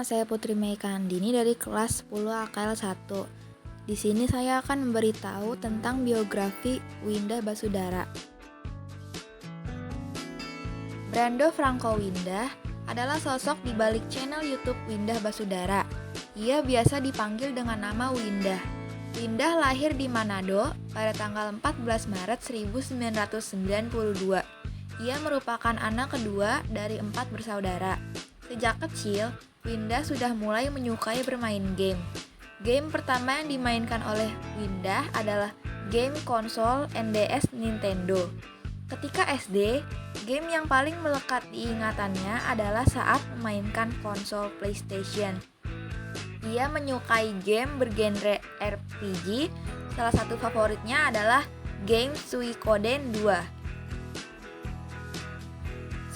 nama saya Putri Meika Andini dari kelas 10 AKL 1. Di sini saya akan memberitahu tentang biografi Windah Basudara. Brando Franco Windah adalah sosok di balik channel YouTube Windah Basudara. Ia biasa dipanggil dengan nama Windah. Windah lahir di Manado pada tanggal 14 Maret 1992. Ia merupakan anak kedua dari 4 bersaudara. Sejak kecil, Windah sudah mulai menyukai bermain game. Game pertama yang dimainkan oleh Windah adalah game konsol NDS Nintendo. Ketika SD, game yang paling melekat di ingatannya adalah saat memainkan konsol PlayStation. Ia menyukai game bergenre RPG, salah satu favoritnya adalah game Suikoden 2.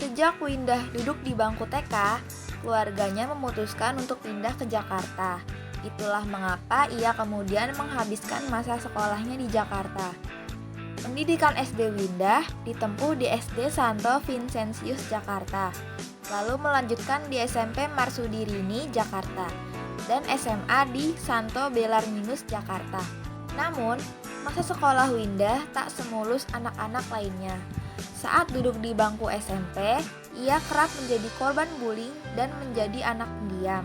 Sejak Windah duduk di bangku TK, keluarganya memutuskan untuk pindah ke Jakarta. Itulah mengapa ia kemudian menghabiskan masa sekolahnya di Jakarta. Pendidikan SD Windah ditempuh di SD Santo Vincentius Jakarta, lalu melanjutkan di SMP Marsudi Rini Jakarta, dan SMA di Santo Belarminus Jakarta. Namun, masa sekolah Windah tak semulus anak-anak lainnya. Saat duduk di bangku SMP, ia kerap menjadi korban bullying dan menjadi anak pendiam.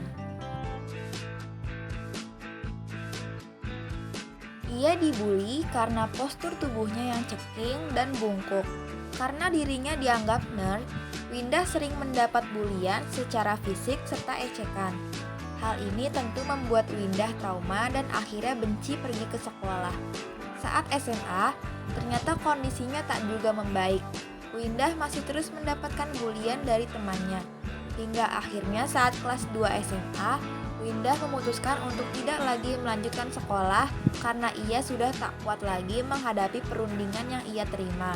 Ia dibully karena postur tubuhnya yang ceking dan bungkuk. Karena dirinya dianggap nerd, Windah sering mendapat bulian secara fisik serta ejekan. Hal ini tentu membuat Windah trauma dan akhirnya benci pergi ke sekolah. Saat SMA, ternyata kondisinya tak juga membaik. Windah masih terus mendapatkan bulian dari temannya. Hingga akhirnya saat kelas 2 SMA, Windah memutuskan untuk tidak lagi melanjutkan sekolah karena ia sudah tak kuat lagi menghadapi perundingan yang ia terima.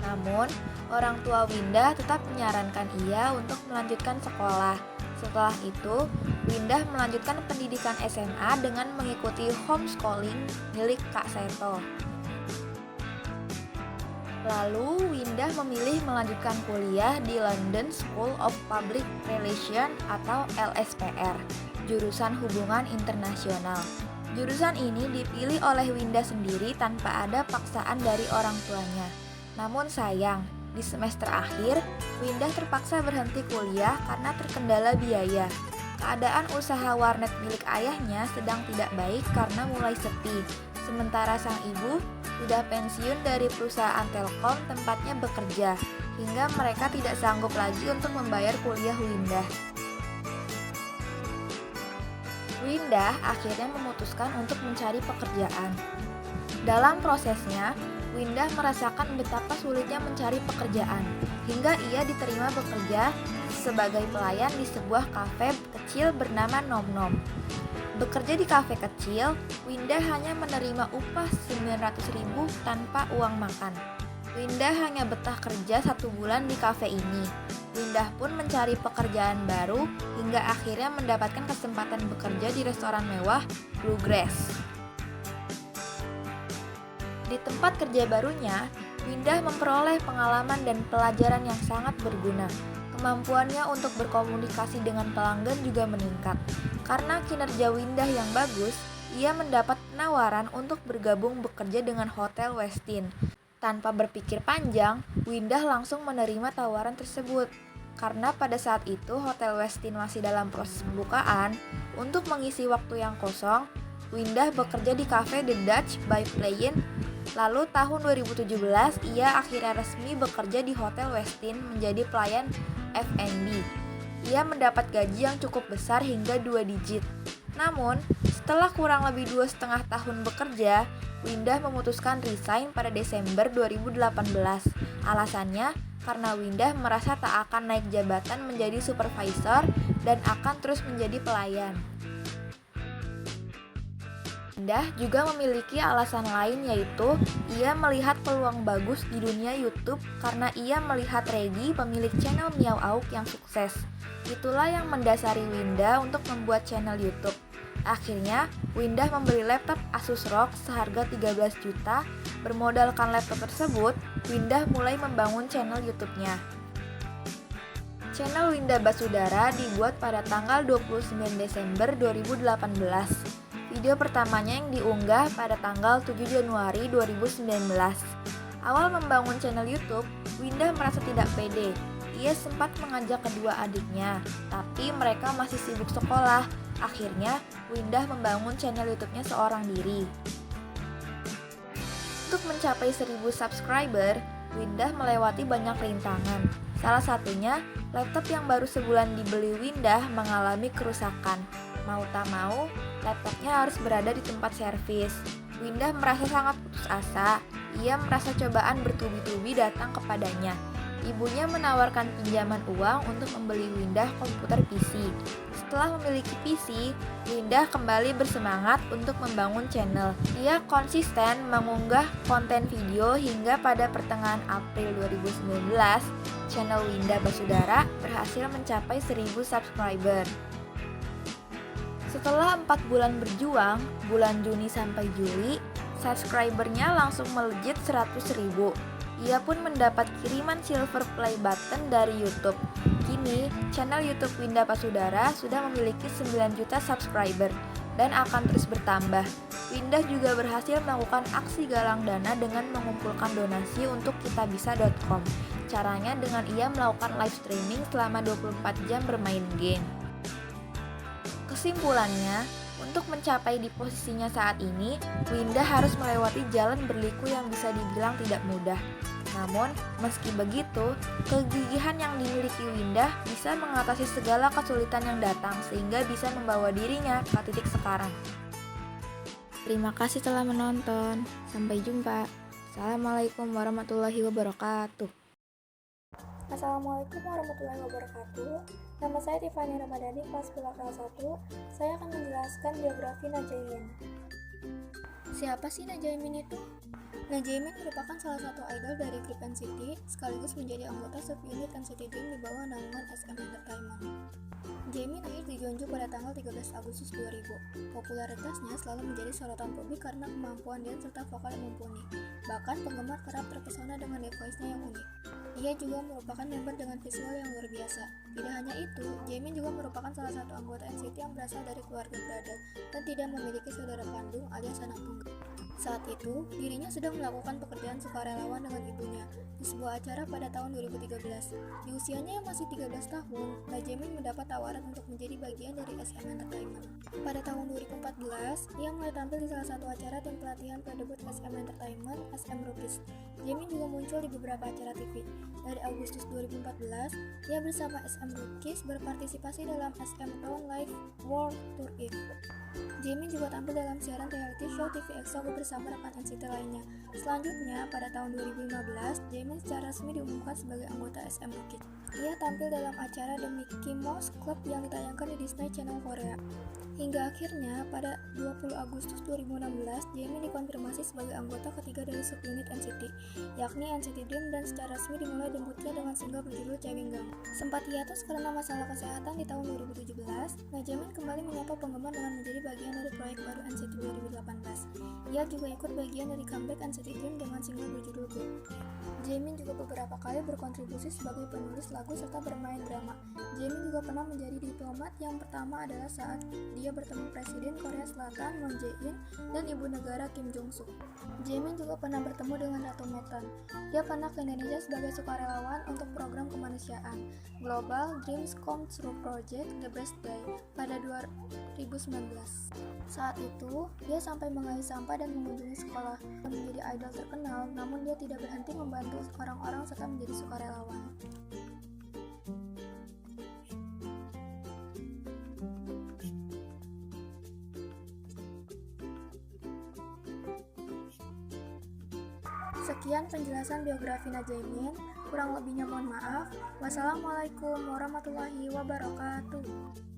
Namun, orang tua Windah tetap menyarankan ia untuk melanjutkan sekolah. Setelah itu, Windah melanjutkan pendidikan SMA dengan mengikuti homeschooling milik Kak Seto. Lalu, Windah memilih melanjutkan kuliah di London School of Public Relations atau LSPR, jurusan Hubungan Internasional. Jurusan ini dipilih oleh Windah sendiri tanpa ada paksaan dari orang tuanya. Namun sayang, di semester akhir, Windah terpaksa berhenti kuliah karena terkendala biaya. Keadaan usaha warnet milik ayahnya sedang tidak baik karena mulai sepi. Sementara sang ibu sudah pensiun dari perusahaan Telkom tempatnya bekerja, hingga mereka tidak sanggup lagi untuk membayar kuliah Windah. Windah akhirnya memutuskan untuk mencari pekerjaan. Dalam prosesnya, Windah merasakan betapa sulitnya mencari pekerjaan, hingga ia diterima bekerja sebagai pelayan di sebuah kafe kecil bernama Nom Nom. Bekerja di kafe kecil, Windah hanya menerima upah 900.000 tanpa uang makan. Windah hanya betah kerja 1 bulan di kafe ini. Windah pun mencari pekerjaan baru hingga akhirnya mendapatkan kesempatan bekerja di restoran mewah Bluegrass. Di tempat kerja barunya, Windah memperoleh pengalaman dan pelajaran yang sangat berguna. Kemampuannya untuk berkomunikasi dengan pelanggan juga meningkat. Karena kinerja Windah yang bagus, ia mendapat penawaran untuk bergabung bekerja dengan Hotel Westin. Tanpa berpikir panjang, Windah langsung menerima tawaran tersebut. Karena pada saat itu Hotel Westin masih dalam proses pembukaan, untuk mengisi waktu yang kosong, Windah bekerja di cafe The Dutch by Playin. Lalu tahun 2017, ia akhirnya resmi bekerja di Hotel Westin menjadi pelayan F&B. Ia mendapat gaji yang cukup besar hingga 2 digit. Namun, setelah kurang lebih 2,5 tahun bekerja, Windah memutuskan resign pada Desember 2018. Alasannya, karena Windah merasa tak akan naik jabatan menjadi supervisor dan akan terus menjadi pelayan. Windah juga memiliki alasan lain, yaitu ia melihat peluang bagus di dunia YouTube karena ia melihat Reggie, pemilik channel Miao Auk yang sukses. Itulah yang mendasari Windah untuk membuat channel YouTube. Akhirnya, Windah membeli laptop Asus ROG seharga 13 juta. Bermodalkan laptop tersebut, Windah mulai membangun channel YouTube-nya. Channel Windah Basudara dibuat pada tanggal 29 Desember 2018. Video pertamanya yang diunggah pada tanggal 7 Januari 2019. Awal membangun channel YouTube, Windah merasa tidak pede. Ia sempat mengajak kedua adiknya, tapi mereka masih sibuk sekolah. Akhirnya, Windah membangun channel YouTube-nya seorang diri. Untuk mencapai 1000 subscriber, Windah melewati banyak rintangan. Salah satunya, laptop yang baru sebulan dibeli Windah mengalami kerusakan. Mau tak mau, laptopnya harus berada di tempat servis. Windah merasa sangat putus asa. Ia merasa cobaan bertubi-tubi datang kepadanya. Ibunya menawarkan pinjaman uang untuk membeli Windah komputer PC. Setelah memiliki PC, Windah kembali bersemangat untuk membangun channel. Ia konsisten mengunggah konten video hingga pada pertengahan April 2019, channel Windah Basudara berhasil mencapai 1000 subscriber. Setelah 4 bulan berjuang, bulan Juni sampai Juli, subscribernya langsung melejit 100.000. Ia pun mendapat kiriman silver play button dari YouTube. Kini, channel YouTube Windah Basudara sudah memiliki 9 juta subscriber dan akan terus bertambah. Windah juga berhasil melakukan aksi galang dana dengan mengumpulkan donasi untuk kitabisa.com. Caranya dengan ia melakukan live streaming selama 24 jam bermain game. Kesimpulannya, untuk mencapai di posisinya saat ini, Windah harus melewati jalan berliku yang bisa dibilang tidak mudah. Namun, meski begitu, kegigihan yang dimiliki Windah bisa mengatasi segala kesulitan yang datang sehingga bisa membawa dirinya ke titik sekarang. Terima kasih telah menonton. Sampai jumpa. Assalamualaikum warahmatullahi wabarakatuh. Assalamualaikum warahmatullahi wabarakatuh. Nama saya Tiffany Ramadhani, kelas 10 kelas 1. Saya akan menjelaskan biografi Najaimin. Siapa sih Najaimin itu? Najaimin merupakan salah satu idol dari grup NCT, sekaligus menjadi anggota subunit NCT Dream di bawah naungan SM Entertainment. Jaemin lahir di Jeonju pada tanggal 13 Agustus 2000. Popularitasnya selalu menjadi sorotan publik karena kemampuan dance serta vokal yang mumpuni. Bahkan penggemar kerap terpesona dengan voice-nya yang unik. Ia juga merupakan member dengan visual yang luar biasa. Tidak hanya itu, Jaemin juga merupakan salah satu anggota NCT yang berasal dari keluarga berada dan tidak memiliki saudara kandung alias anak tunggal. Saat itu, dirinya sedang melakukan pekerjaan sukarelawan dengan ibunya di sebuah acara pada tahun 2013. Di usianya yang masih 13 tahun, Najaimin mendapat tawaran untuk menjadi bagian dari SM Entertainment. Pada tahun 2014, ia mulai tampil di salah satu acara tim pelatihan predebut SM Entertainment, SM Rookies. Jaemin juga muncul di beberapa acara TV. Dari Agustus 2014, ia bersama SM Rookies berpartisipasi dalam SM Town Live World Tour If. Jaemin juga tampil dalam siaran reality show TV EXO bersama rekan NCT lainnya. Selanjutnya, pada tahun 2015, Jaemin secara resmi diumumkan sebagai anggota SM Rookies. Ia tampil dalam acara The Mickey Mouse Club yang ditayangkan di Disney Channel Korea. Hingga akhirnya, pada 20 Agustus 2016, Jaemin dikonfirmasi sebagai anggota ketiga dari subunit NCT, yakni NCT Dream, dan secara resmi dimulai debutnya dengan single berjudul Cewinggang. Sempat hiatus karena masalah kesehatan di tahun 2017, Najaimin kembali menyapa penggemar dengan menjadi bagian dari proyek baru NCT 2018. Ia juga ikut bagian dari comeback NCT Dream dengan single berjudul Go. Jaemin juga beberapa kali berkontribusi sebagai penulis lagu serta bermain drama. Jaemin juga pernah menjadi diplomat, yang pertama adalah saat dia bertemu Presiden Korea Selatan Moon Jae-in dan Ibu Negara Kim Jong-suk. Jaemin juga pernah bertemu dengan Ratu Metan. Dia pernah ke Indonesia sebagai sukarelawan untuk program kemanusiaan Global Dreams Come True Project The Best Day pada 2019. Saat itu, dia sampai mengais sampah dan mengunjungi sekolah. Dia menjadi idol terkenal, namun dia tidak berhenti membantu orang-orang serta menjadi sukarelawan. Sekian penjelasan biografi Najaimin, kurang lebihnya mohon maaf. Wassalamualaikum warahmatullahi wabarakatuh.